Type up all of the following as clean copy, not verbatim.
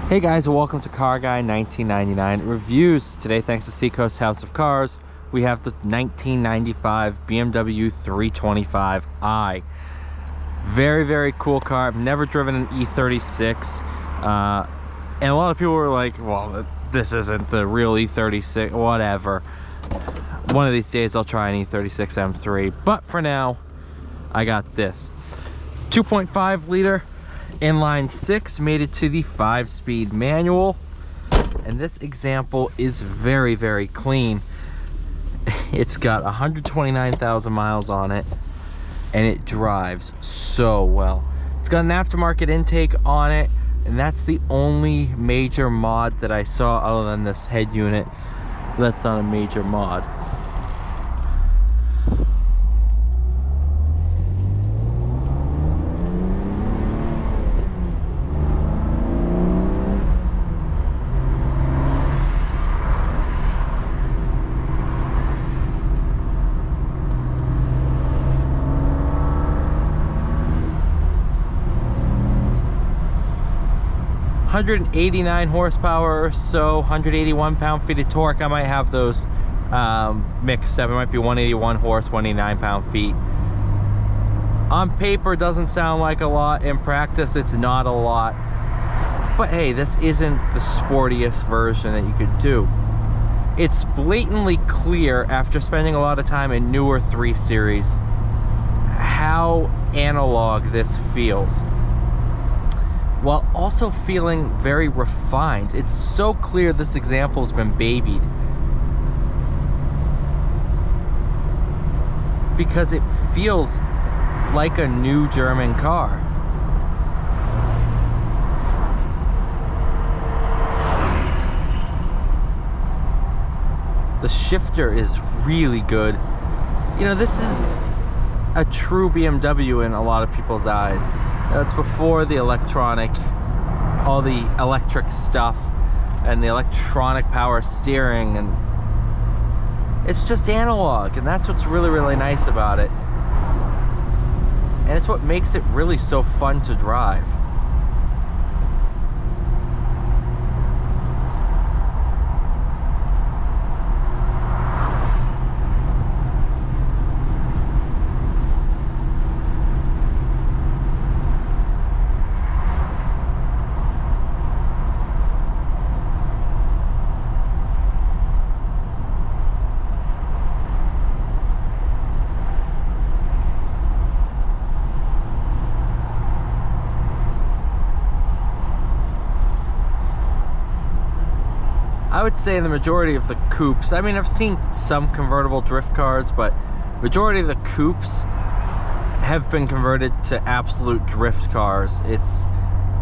Hey guys, welcome to Car Guy 1999 Reviews. Today, thanks to Seacoast House of Cars, we have the 1995 BMW 325i. Very cool car. I've never driven an E36, and a lot of people were like, well, this isn't the real E36, whatever. One of these days I'll try an E36 M3, but for now I got this 2.5 liter inline 6, made it to the 5-speed manual, and this example is very clean. It's got 129,000 miles on it, and it drives so well. It's got an aftermarket intake on it, and that's the only major mod that I saw other than this head unit. That's not a major mod. .189 horsepower or so, 181 pound-feet of torque. I might have those mixed up. It might be 181 horse, 189 pound-feet. On paper, doesn't sound like a lot. In practice, it's not a lot. But hey, this isn't the sportiest version that you could do. It's blatantly clear, after spending a lot of time in newer 3 Series, how analog this feels, while also feeling very refined. It's so clear this example has been babied, because it feels like a new German car. The shifter is really good. You know, this is a true BMW in a lot of people's eyes. It's before the electronic, all the electric stuff and the electronic power steering, and it's just analog, and that's what's really nice about it. And it's what makes it really so fun to drive. I would say the majority of the coupes, I mean, I've seen some convertible drift cars, but majority of the coupes have been converted to absolute drift cars.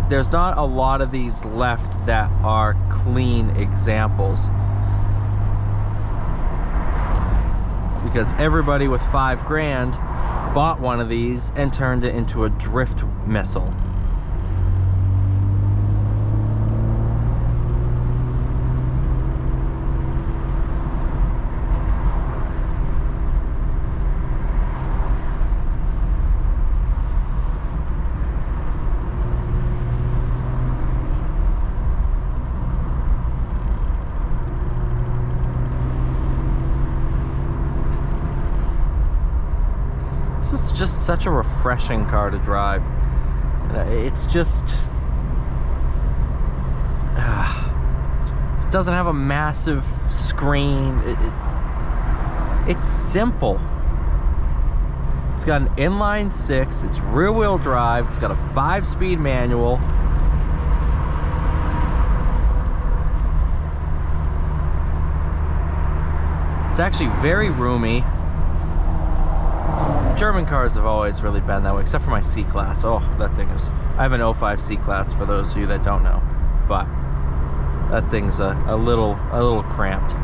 There's not a lot of these left that are clean examples, because everybody with $5 grand bought one of these and turned it into a drift missile. This is just such a refreshing car to drive. It's just it doesn't have a massive screen. It's simple. It's got an inline 6, it's rear wheel drive, it's got a 5-speed manual. It's actually very roomy. German cars have always really been that way, except for my C-Class. Oh, that thing is... I have an 05 C-Class, for those of you that don't know. But that thing's a little cramped.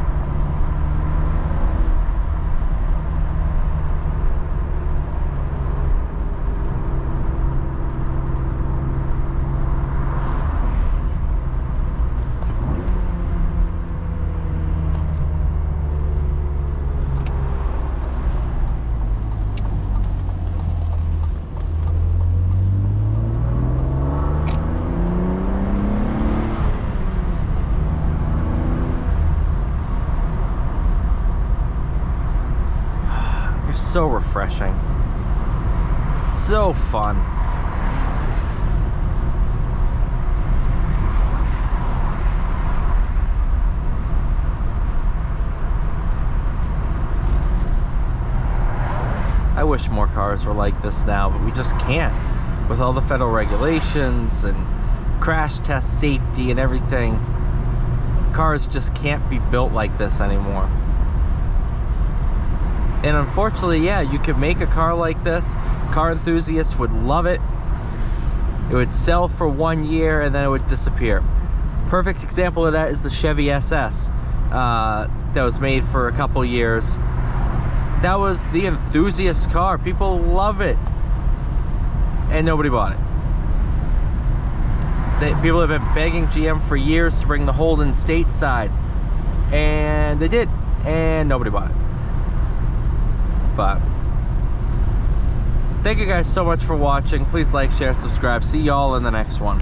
so refreshing, so fun. I wish more cars were like this now, but we just can't. With all the federal regulations and crash test safety and everything, cars just can't be built like this anymore. And unfortunately, yeah, you could make a car like this. Car enthusiasts would love it. It would sell for 1 year and then it would disappear. Perfect example of that is the Chevy SS that was made for a couple years. That was the enthusiast car. People love it. And nobody bought it. People have been begging GM for years to bring the Holden stateside. And they did. And nobody bought it. But thank you guys so much for watching. Please like, share, subscribe. See y'all in the next one.